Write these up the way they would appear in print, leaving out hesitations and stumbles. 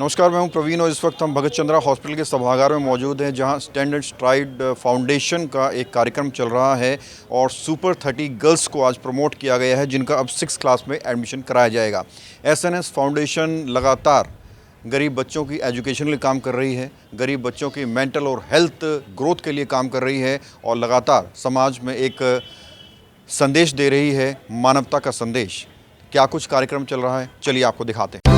नमस्कार, मैं हूं प्रवीण और इस वक्त हम भगत चंद्रा हॉस्पिटल के सभागार में मौजूद हैं, जहां स्टैंड एंड स्ट्राइड फाउंडेशन का एक कार्यक्रम चल रहा है और सुपर 30 गर्ल्स को आज प्रमोट किया गया है, जिनका अब 6 क्लास में एडमिशन कराया जाएगा। एसएनएस फाउंडेशन लगातार गरीब बच्चों की एजुकेशन के लिए काम कर रही है, गरीब बच्चों की मेंटल और हेल्थ ग्रोथ के लिए काम कर रही है और लगातार समाज में एक संदेश दे रही है, मानवता का संदेश। क्या कुछ कार्यक्रम चल रहा है, चलिए आपको दिखाते हैं।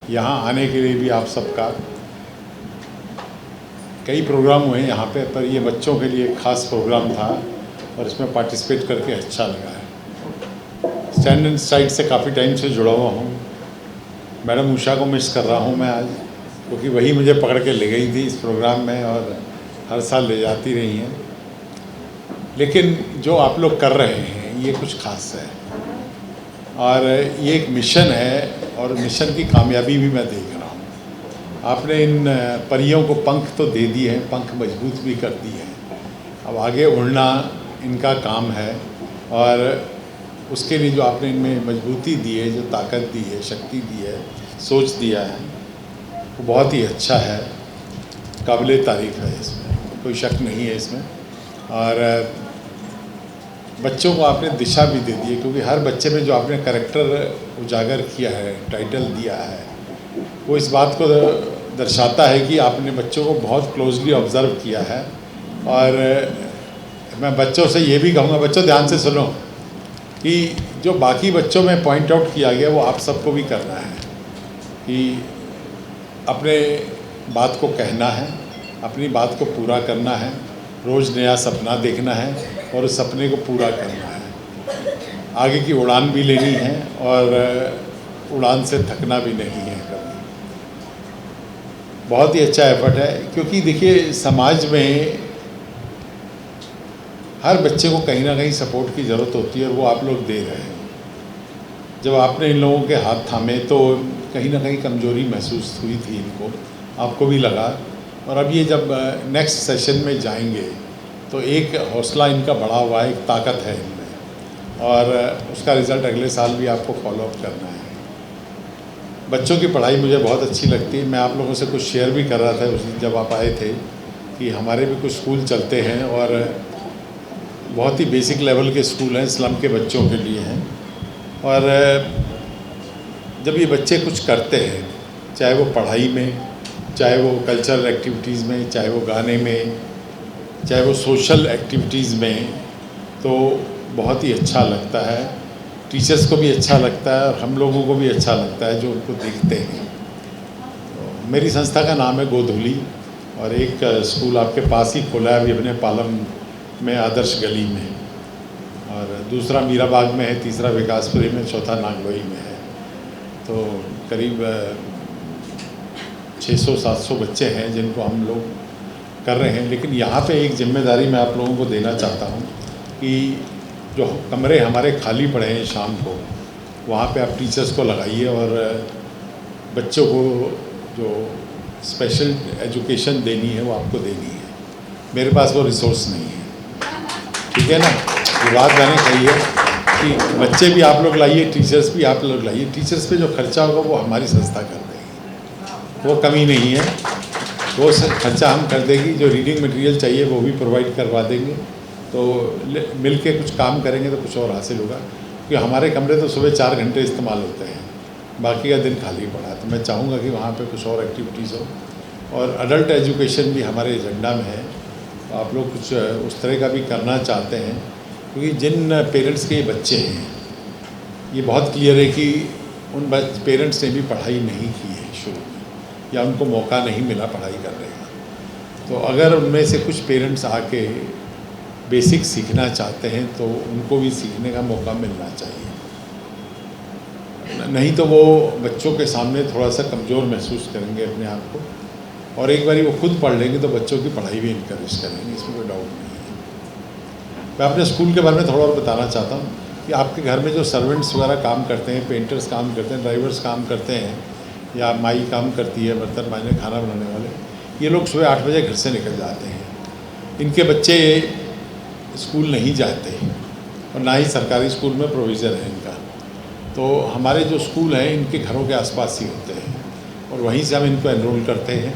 यहाँ आने के लिए भी आप सबका कई प्रोग्राम हुए हैं यहाँ पे, पर ये बच्चों के लिए एक ख़ास प्रोग्राम था और इसमें पार्टिसिपेट करके अच्छा लगा है। स्टैंड एंड स्ट्राइड से काफ़ी टाइम से जुड़ा हुआ हूँ। मैडम उषा को मिस कर रहा हूँ मैं आज, क्योंकि वही मुझे पकड़ के ले गई थी इस प्रोग्राम में और हर साल ले जाती रही हैं। लेकिन जो आप लोग कर रहे हैं ये कुछ ख़ास है और ये एक मिशन है और मिशन की कामयाबी भी मैं देख रहा हूँ। आपने इन परियों को पंख तो दे दिए हैं, पंख मजबूत भी कर दिए हैं। अब आगे उड़ना इनका काम है और उसके लिए जो आपने इनमें मजबूती दी है, जो ताकत दी है, शक्ति दी है, सोच दिया है, वो बहुत ही अच्छा है, काबिल तारीफ़ है। इसमें कोई शक नहीं है इसमें। और बच्चों को आपने दिशा भी दे दी है, क्योंकि हर बच्चे में जो आपने करैक्टर उजागर किया है, टाइटल दिया है, वो इस बात को दर्शाता है कि आपने बच्चों को बहुत क्लोजली ऑब्ज़र्व किया है। और मैं बच्चों से ये भी कहूँगा, बच्चों ध्यान से सुनो कि जो बाकी बच्चों में पॉइंट आउट किया गया वो आप सबको भी करना है कि अपने बात को कहना है, अपनी बात को पूरा करना है, रोज़ नया सपना देखना है और उस सपने को पूरा करना है। आगे की उड़ान भी लेनी है और उड़ान से थकना भी नहीं है कभी। बहुत ही अच्छा एफर्ट है, क्योंकि देखिए समाज में हर बच्चे को कहीं ना कहीं सपोर्ट की ज़रूरत होती है और वो आप लोग दे रहे हैं। जब आपने इन लोगों के हाथ थामे तो कहीं ना कहीं कमज़ोरी महसूस हुई थी इनको, आपको भी लगा। और अब ये जब नेक्स्ट सेशन में जाएंगे तो एक हौसला इनका बढ़ा हुआ है, एक ताकत है इनमें और उसका रिज़ल्ट अगले साल भी आपको फॉलो अप करना है। बच्चों की पढ़ाई मुझे बहुत अच्छी लगती है। मैं आप लोगों से कुछ शेयर भी कर रहा था उस दिन जब आप आए थे कि हमारे भी कुछ स्कूल चलते हैं और बहुत ही बेसिक लेवल के स्कूल हैं, स्लम के बच्चों के लिए हैं। और जब ये बच्चे कुछ करते हैं, चाहे वो पढ़ाई में, चाहे वो कल्चरल एक्टिविटीज़ में, चाहे वो गाने में, चाहे वो सोशल एक्टिविटीज़ में, तो बहुत ही अच्छा लगता है। टीचर्स को भी अच्छा लगता है और हम लोगों को भी अच्छा लगता है जो उनको देखते हैं। तो मेरी संस्था का नाम है गोधुली और एक स्कूल आपके पास ही खोला है अभी अपने पालम में, आदर्श गली में, और दूसरा मीराबाग में है, तीसरा विकासपुरी में, चौथा नागलोई में है। तो करीब 600-700 बच्चे हैं जिनको हम लोग कर रहे हैं। लेकिन यहाँ पे एक जिम्मेदारी मैं आप लोगों को देना चाहता हूँ कि जो कमरे हमारे खाली पड़े हैं शाम को, वहाँ पे आप टीचर्स को लगाइए और बच्चों को जो स्पेशल एजुकेशन देनी है वो आपको देनी है। मेरे पास वो रिसोर्स नहीं है, ठीक है ना। ये बात मैंने कही है कि बच्चे भी आप लोग लाइए, टीचर्स भी आप लोग लाइए। टीचर्स पे जो खर्चा होगा वो हमारी संस्था कर देगी, वो कमी नहीं है, वो खर्चा हम कर देगी। जो रीडिंग मटेरियल चाहिए वो भी प्रोवाइड करवा देंगे। तो मिल के कुछ काम करेंगे तो कुछ और हासिल होगा, क्योंकि हमारे कमरे तो सुबह 4 घंटे इस्तेमाल होते हैं, बाकी का दिन खाली पड़ा। तो मैं चाहूँगा कि वहाँ पे कुछ और एक्टिविटीज़ हो और अडल्ट एजुकेशन भी हमारे एजेंडा में है। तो आप लोग कुछ उस तरह का भी करना चाहते हैं, क्योंकि जिन पेरेंट्स के बच्चे हैं ये बहुत क्लियर है कि उन पेरेंट्स ने भी पढ़ाई नहीं की है शुरू में, या उनको मौका नहीं मिला पढ़ाई करने का। तो अगर उनमें से कुछ पेरेंट्स आके बेसिक सीखना चाहते हैं तो उनको भी सीखने का मौका मिलना चाहिए। नहीं तो वो बच्चों के सामने थोड़ा सा कमज़ोर महसूस करेंगे अपने आप को, और एक बारी वो खुद पढ़ लेंगे तो बच्चों की पढ़ाई भी इनकरेज करेंगे, इसमें कोई डाउट नहीं है। मैं अपने स्कूल के बारे में थोड़ा और बताना चाहता हूँ कि आपके घर में जो सर्वेंट्स वगैरह काम करते हैं, पेंटर्स काम करते हैं, ड्राइवर्स काम करते हैं, या माई काम करती है, बर्तन मांजने खाना बनाने वाले, ये लोग सुबह 8 बजे घर से निकल जाते हैं। इनके बच्चे स्कूल नहीं जाते और ना ही सरकारी स्कूल में प्रोविज़न है इनका। तो हमारे जो स्कूल हैं इनके घरों के आसपास ही होते हैं और वहीं से हम इनको एनरोल करते हैं।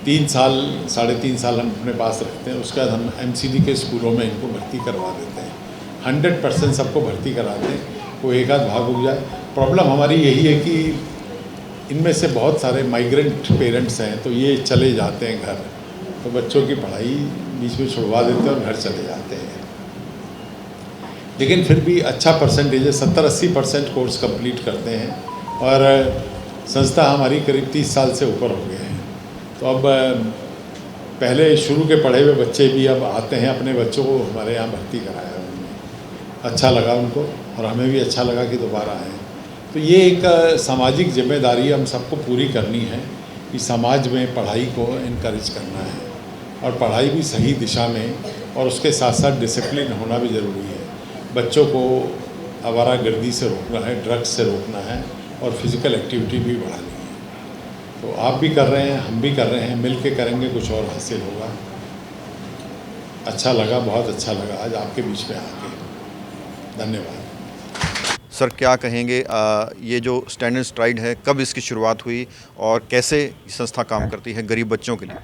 3 साल 3.5 साल हम अपने पास रखते हैं, उसके बाद हम MCD के स्कूलों में इनको भर्ती करवा देते हैं। 100% सबको भर्ती कराते हैं, कोई एक आध भाग हो जाए। प्रॉब्लम हमारी यही है कि इनमें से बहुत सारे माइग्रेंट पेरेंट्स हैं, तो ये चले जाते हैं घर, तो बच्चों की पढ़ाई बीच में छुड़वा देते हैं और घर चले जाते हैं। लेकिन फिर भी अच्छा परसेंटेज है, 70-80% कोर्स कंप्लीट करते हैं और संस्था हमारी करीब 30 साल से ऊपर हो गए हैं। तो अब पहले शुरू के पढ़े हुए बच्चे भी अब आते हैं, अपने बच्चों को हमारे यहाँ भर्ती कराया उन्होंने, अच्छा लगा उनको और हमें भी अच्छा लगा कि दोबारा आए। तो ये एक सामाजिक जिम्मेदारी हम सबको पूरी करनी है कि समाज में पढ़ाई को इनकरेज करना है और पढ़ाई भी सही दिशा में, और उसके साथ साथ डिसिप्लिन होना भी ज़रूरी है। बच्चों को आवारागर्दी से रोकना है, ड्रग्स से रोकना है और फिज़िकल एक्टिविटी भी बढ़ानी है। तो आप भी कर रहे हैं, हम भी कर रहे हैं, मिल के करेंगे कुछ और हासिल होगा। अच्छा लगा, बहुत अच्छा लगा आज आपके बीच में आके। धन्यवाद। सर क्या कहेंगे, ये जो स्टैंड एंड स्ट्राइड है, कब इसकी शुरुआत हुई और कैसे संस्था काम करती है गरीब बच्चों के लिए?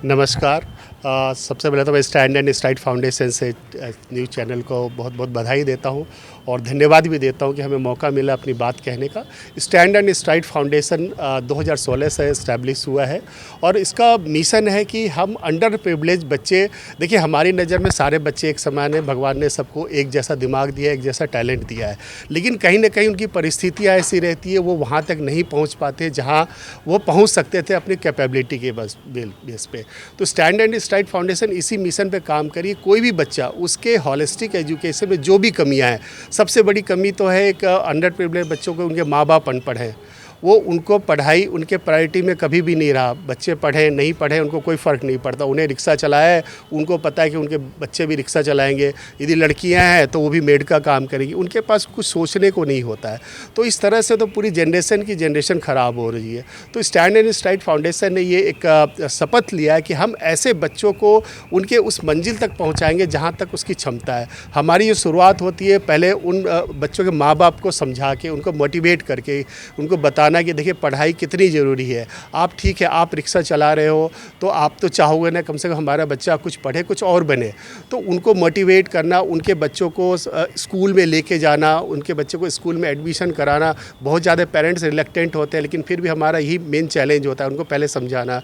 नमस्कार। सबसे पहले तो मैं स्टैंड एंड स्ट्राइड फाउंडेशन से न्यूज़ चैनल को बहुत बहुत बधाई देता हूं और धन्यवाद भी देता हूं कि हमें मौका मिला अपनी बात कहने का। स्टैंड एंड स्ट्राइड फाउंडेशन 2016 से इस्टेब्लिश हुआ है और इसका मिशन है कि हम अंडर प्रिविलेज बच्चे, देखिए हमारी नज़र में सारे बच्चे एक समान हैं, भगवान ने सबको एक जैसा दिमाग दिया है, एक जैसा टैलेंट दिया है, लेकिन कहीं ना कहीं उनकी परिस्थितियाँ ऐसी रहती है, वो वहाँ तक नहीं पहुँच पाते जहाँ वो पहुँच सकते थे अपनी कैपेबिलिटी के बेस पे। तो स्टैंड एंड स्ट्राइड फाउंडेशन इसी मिशन पे काम करिए, कोई भी बच्चा उसके हॉलिस्टिक एजुकेशन में जो भी कमियां हैं, सबसे बड़ी कमी तो है एक अंडर प्रिविलेज बच्चों को उनके माँ बाप अनपढ़ हैं, वो उनको पढ़ाई उनके प्रायोरिटी में कभी भी नहीं रहा। बच्चे पढ़े नहीं पढ़े उनको कोई फ़र्क नहीं पड़ता, उन्हें रिक्शा चलाया है, उनको पता है कि उनके बच्चे भी रिक्शा चलाएंगे, यदि लड़कियां हैं तो वो भी मेड का काम करेंगी, उनके पास कुछ सोचने को नहीं होता है। तो इस तरह से तो पूरी जनरेशन ख़राब हो रही है। तो स्टैंड एंड स्ट्राइड फाउंडेशन ने ये एक शपथ लिया है कि हम ऐसे बच्चों को उनके उस मंजिल तक पहुँचाएँगे जहाँ तक उसकी क्षमता है। हमारी ये शुरुआत होती है पहले उन बच्चों के माँ बाप को समझा के, उनको मोटिवेट करके, उनको बता कि देखिए पढ़ाई कितनी ज़रूरी है। आप ठीक है, आप रिक्शा चला रहे हो तो आप तो चाहोगे ना कम से कम हमारा बच्चा कुछ पढ़े, कुछ और बने। तो उनको मोटिवेट करना, उनके बच्चों को स्कूल में लेके जाना, उनके बच्चों को स्कूल में एडमिशन कराना। बहुत ज़्यादा पेरेंट्स रिलेक्टेंट होते हैं, लेकिन फिर भी हमारा यही मेन चैलेंज होता है, उनको पहले समझाना,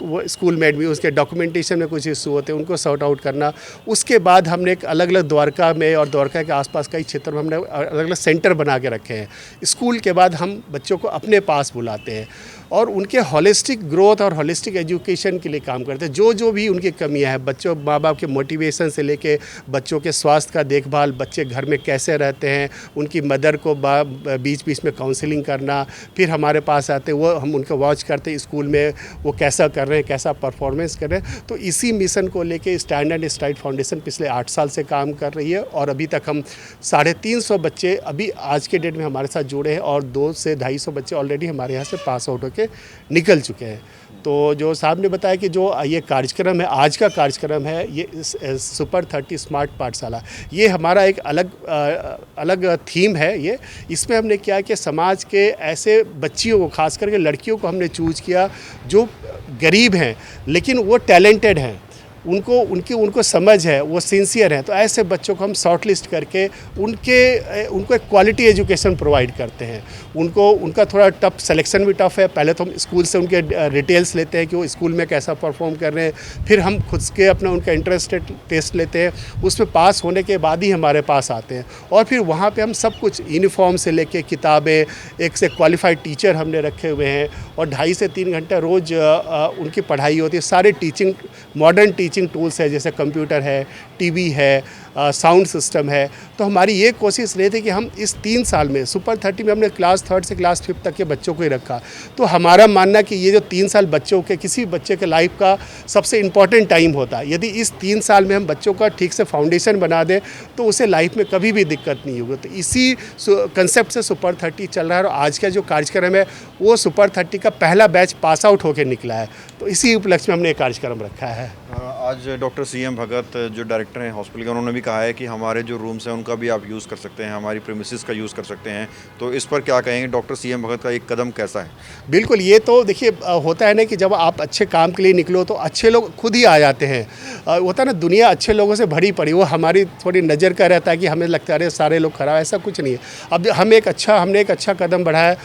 वो स्कूल में एडमिशन, उसके डॉक्यूमेंटेशन में कुछ इशू होते हैं, उनको सॉर्ट आउट करना। उसके बाद हमने एक अलग अलग द्वारका में और द्वारका के आसपास कई क्षेत्रों में हमने अलग अलग सेंटर बना के रखे हैं। स्कूल के बाद हम बच्चों को अपने पास बुलाते हैं और उनके होलिस्टिक ग्रोथ और होलिस्टिक एजुकेशन के लिए काम करते हैं। जो भी उनकी कमियां हैं, बच्चों माँ बाप के मोटिवेशन से लेके बच्चों के स्वास्थ्य का देखभाल, बच्चे घर में कैसे रहते हैं, उनकी मदर को बीच बीच में काउंसलिंग करना, फिर हमारे पास आते हैं, वो हम उनको वॉच करते हैं स्कूल में वो कैसा कर रहे हैं, कैसा परफॉर्मेंस कर रहे हैं। तो इसी मिशन को लेके स्टैंड एंड स्ट्राइड फाउंडेशन पिछले 8 साल से काम कर रही है और अभी तक हम 350 बच्चे अभी आज के डेट में हमारे साथ जुड़े हैं और 200 से 250 बच्चे ऑलरेडी हमारे यहाँ से पास आउट होकर निकल चुके हैं। तो जो साहब ने बताया कि जो ये कार्यक्रम है, आज का कार्यक्रम है, ये सुपर 30 स्मार्ट पाठशाला, ये हमारा एक अलग थीम है। ये इसमें हमने क्या कि समाज के ऐसे बच्चियों को, खास करके लड़कियों को हमने चूज़ किया जो गरीब हैं लेकिन वो टैलेंटेड हैं, उनको समझ है, वो सिंसियर हैं। तो ऐसे बच्चों को हम शॉर्ट लिस्ट करके उनको एक क्वालिटी एजुकेशन प्रोवाइड करते हैं। उनका थोड़ा टफ सिलेक्शन भी टफ है। पहले तो हम स्कूल से उनके डिटेल्स लेते हैं कि वो स्कूल में कैसा परफॉर्म कर रहे हैं, फिर हम खुद के अपना उनका इंटरेस्ट टेस्ट लेते हैं, उसमें पास होने के बाद ही हमारे पास आते हैं और फिर वहाँ पे हम सब कुछ यूनिफॉर्म से लेके किताबें, एक से क्वालिफाइड टीचर हमने रखे हुए हैं और 2.5 से 3 घंटे रोज़ उनकी पढ़ाई होती है। सारे टीचिंग, मॉडर्न टीचिंग टूल्स है, जैसे कंप्यूटर है, टीवी है, साउंड सिस्टम है। तो हमारी ये कोशिश रही थी कि हम इस 3 साल में सुपर 30 में हमने क्लास 3 से क्लास 5 तक के बच्चों को ही रखा। तो हमारा मानना कि ये जो 3 साल बच्चों के, किसी बच्चे के लाइफ का सबसे इम्पॉर्टेंट टाइम होता है। यदि इस 3 साल में हम बच्चों का ठीक से फाउंडेशन बना दें तो उसे लाइफ में कभी भी दिक्कत नहीं होगी। तो इसी कंसेप्ट से सुपर 30 चल रहा है, और आज का जो कार्यक्रम है वो सुपर 30 का पहला बैच पास आउट होकर निकला है। तो इसी उपलक्ष्य में हमने एक कार्यक्रम रखा है। आज डॉक्टर CM भगत जो डायरेक्टर हैं हॉस्पिटल के, उन्होंने भी कहा है कि हमारे जो रूम्स हैं उनका भी आप यूज़ कर सकते हैं, हमारी प्रीमिसेस का यूज़ कर सकते हैं। तो इस पर क्या कहेंगे, डॉक्टर CM भगत का एक कदम कैसा है? बिल्कुल, ये तो देखिए होता है ना कि जब आप अच्छे काम के लिए निकलो तो अच्छे लोग खुद ही आ जाते हैं। होता है ना, दुनिया अच्छे लोगों से भरी पड़ी, वो हमारी थोड़ी नज़र का रहता है कि हमें लगता है अरे सारे लोग खराब, ऐसा कुछ नहीं है। अब हमने एक अच्छा कदम बढ़ाया,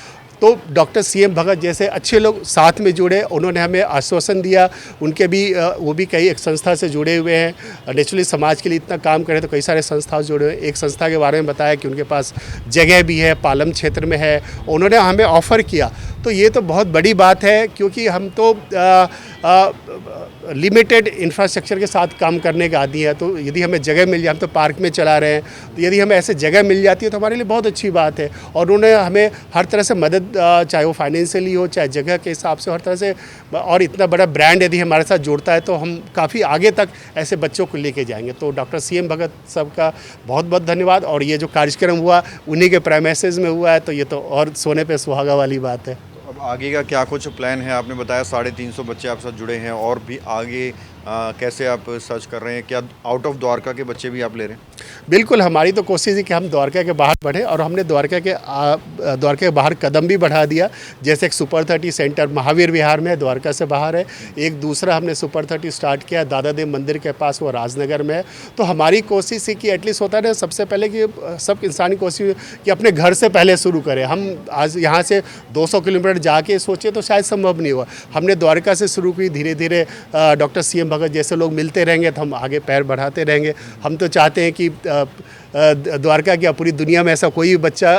तो डॉक्टर CM भगत जैसे अच्छे लोग साथ में जुड़े, उन्होंने हमें आश्वासन दिया। उनके भी वो भी कई एक संस्था से जुड़े हुए हैं, नेचुरली समाज के लिए इतना काम करें तो कई सारे संस्थाओं से जुड़े हुए हैं। एक संस्था के बारे में बताया कि उनके पास जगह भी है, पालम क्षेत्र में है, उन्होंने हमें ऑफ़र किया। तो ये तो बहुत बड़ी बात है, क्योंकि हम तो लिमिटेड इंफ्रास्ट्रक्चर के साथ काम करने के आदी हैं। तो यदि हमें जगह मिल जाए, हम तो पार्क में चला रहे हैं, तो यदि हमें ऐसे जगह मिल जाती है तो हमारे लिए बहुत अच्छी बात है। और उन्होंने हमें हर तरह से मदद, चाहे वो फाइनेंशियली हो, चाहे जगह के हिसाब से, हर तरह से। और इतना बड़ा ब्रांड यदि हमारे साथ जुड़ता है तो हम काफ़ी आगे तक ऐसे बच्चों को लेके जाएंगे। तो डॉक्टर CM भगत साहब का बहुत बहुत धन्यवाद। और ये जो कार्यक्रम हुआ उन्हीं के प्रेमाइसेस में हुआ है, तो ये तो और सोने पे सुहागा वाली बात है। अब आगे का क्या कुछ प्लान है? आपने बताया 350 बच्चे आप साथ जुड़े हैं, और भी आगे कैसे आप सर्च कर रहे हैं? क्या आउट ऑफ द्वारका के बच्चे भी आप ले रहे हैं? बिल्कुल, हमारी तो कोशिश है कि हम द्वारका के बाहर बढ़ें, और हमने द्वारका के बाहर कदम भी बढ़ा दिया। जैसे एक सुपर 30 सेंटर महावीर विहार में है, द्वारका से बाहर है। एक दूसरा हमने सुपर 30 स्टार्ट किया दादा देव मंदिर के पास, वो राजनगर में है। तो हमारी कोशिश है कि एटलीस्ट होता है सबसे पहले कि सब इंसानी कोशिश कि अपने घर से पहले शुरू करें। हम आज यहाँ से 200 किलोमीटर जाके सोचे तो शायद संभव नहीं हुआ। हमने द्वारका से शुरू की, धीरे धीरे डॉक्टर CM भगत जैसे लोग मिलते रहेंगे तो हम आगे पैर बढ़ाते रहेंगे। हम तो चाहते हैं कि द्वारका की पूरी दुनिया में ऐसा कोई बच्चा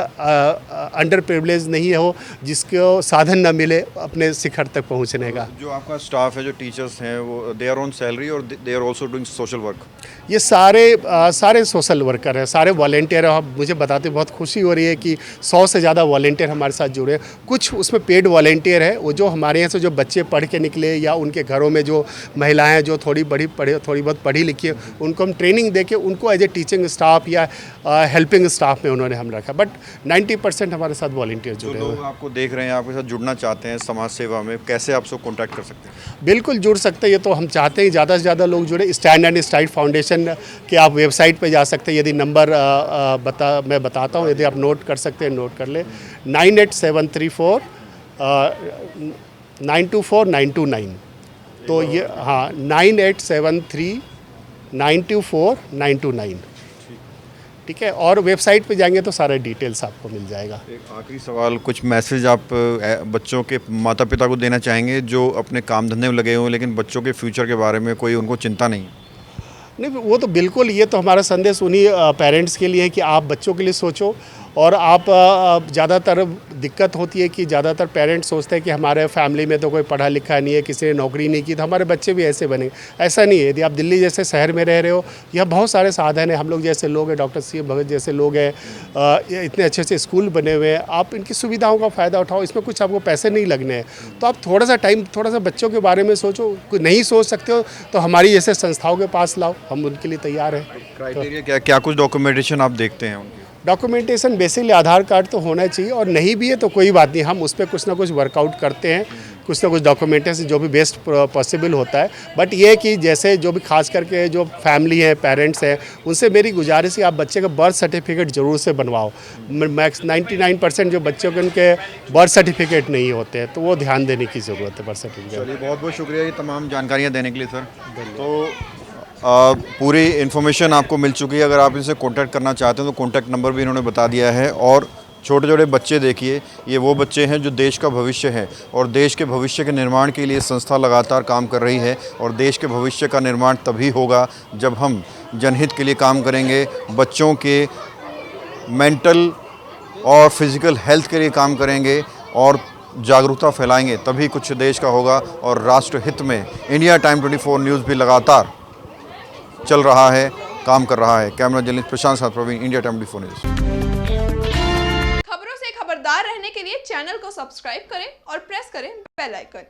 अंडर प्रिविलेज नहीं हो जिसको साधन न मिले अपने शिखर तक पहुंचने का। जो आपका स्टाफ है, जो टीचर्स हैं, वो दे आर ऑन सैलरी और they are also doing social work? ये सारे सोशल वर्कर हैं, सारे वॉलेंटियर हैं। मुझे बताते बहुत खुशी हो रही है कि 100 से ज़्यादा वॉलेंटियर हमारे साथ जुड़े हैं। कुछ उसमें पेड वॉलेंटियर है, वो जो हमारे यहाँ से जो बच्चे पढ़ के निकले, या उनके घरों में जो महिलाएं जो थोड़ी बहुत पढ़ी लिखी है, उनको हम ट्रेनिंग दे के उनको एज ए टीचिंग स्टाफ या हेल्पिंग स्टाफ में उन्होंने हम रखा। बट 90% हमारे साथ वॉलेंटियर जुड़े हुए हैं। लोग आपको देख रहे हैं, आपके साथ जुड़ना चाहते हैं समाज सेवा में, कैसे आपसे कॉन्टैक्ट कर सकते हैं? बिल्कुल जुड़ सकते हैं। ये तो हम चाहते हैं ज़्यादा से ज़्यादा लोग जुड़े। स्टैंड एंड स्ट्राइड फाउंडेशन के आप वेबसाइट पे जा सकते हैं। यदि नंबर मैं बताता हूँ, यदि आप नोट कर सकते हैं, नोट कर ले। 98734 924 तो ये, हाँ, 9873 924 929, ठीक है। और वेबसाइट पे जाएंगे तो सारे डिटेल्स आपको मिल जाएगा। एक आखिरी सवाल, कुछ मैसेज आप बच्चों के माता पिता को देना चाहेंगे जो अपने काम धंधे में लगे हुए हैं लेकिन बच्चों के फ्यूचर के बारे में कोई उनको चिंता नहीं? नहीं, वो तो बिल्कुल, ये तो हमारा संदेश उन्हीं पेरेंट्स के लिए है कि आप बच्चों के लिए सोचो। और आप ज़्यादातर दिक्कत होती है कि ज़्यादातर पेरेंट्स सोचते हैं कि हमारे फैमिली में तो कोई पढ़ा लिखा नहीं है, किसी ने नौकरी नहीं की, तो हमारे बच्चे भी ऐसे बनेंगे। ऐसा नहीं है। यदि आप दिल्ली जैसे शहर में रह रहे हो, यहाँ बहुत सारे साधन हैं। हम लोग जैसे लोग हैं, डॉक्टर CM भगत जैसे लोग हैं, इतने अच्छे अच्छे स्कूल बने हुए हैं। आप इनकी सुविधाओं का फ़ायदा उठाओ, इसमें कुछ आपको पैसे नहीं लगने हैं। तो आप थोड़ा सा बच्चों के बारे में सोचो। नहीं सोच सकते हो तो हमारी जैसे संस्थाओं के पास लाओ, हम उनके लिए तैयार हैं। क्राइटेरिया क्या कुछ डॉक्यूमेंटेशन आप देखते हैं उनकी? डॉक्यूमेंटेशन बेसिकली आधार कार्ड तो होना चाहिए, और नहीं भी है तो कोई बात नहीं, हम उस पर कुछ ना कुछ वर्कआउट करते हैं, कुछ ना कुछ डॉक्यूमेंटेशन जो भी बेस्ट पॉसिबल होता है। बट ये कि जैसे जो भी खास करके जो फैमिली है, पेरेंट्स हैं, उनसे मेरी गुजारिश है आप बच्चे का बर्थ सर्टिफिकेट ज़रूर से बनवाओ। मैक्स 99% जो बच्चों के उनके बर्थ सर्टिफिकेट नहीं होते हैं, तो वो ध्यान देने की ज़रूरत है बर्थ सर्टिफिकेट। चलिए, बहुत बहुत शुक्रिया ये तमाम जानकारियाँ देने के लिए सर। तो पूरी इन्फॉर्मेशन आपको मिल चुकी है। अगर आप इनसे कांटेक्ट करना चाहते हैं तो कांटेक्ट नंबर भी इन्होंने बता दिया है। और छोटे छोटे बच्चे देखिए, ये वो बच्चे हैं जो देश का भविष्य है, और देश के भविष्य के निर्माण के लिए संस्था लगातार काम कर रही है। और देश के भविष्य का निर्माण तभी होगा जब हम जनहित के लिए काम करेंगे, बच्चों के मेंटल और फिज़िकल हेल्थ के लिए काम करेंगे और जागरूकता फैलाएंगे, तभी कुछ देश का होगा। और राष्ट्र हित में इंडिया टाइम 24 न्यूज़ भी लगातार चल रहा है, काम कर रहा है। कैमरा जर्नलिस्ट प्रशांत साथ प्रवीण, इंडिया टाइम 24 न्यूज़। खबरों से खबरदार रहने के लिए चैनल को सब्सक्राइब करें और प्रेस करें बेल आइकन।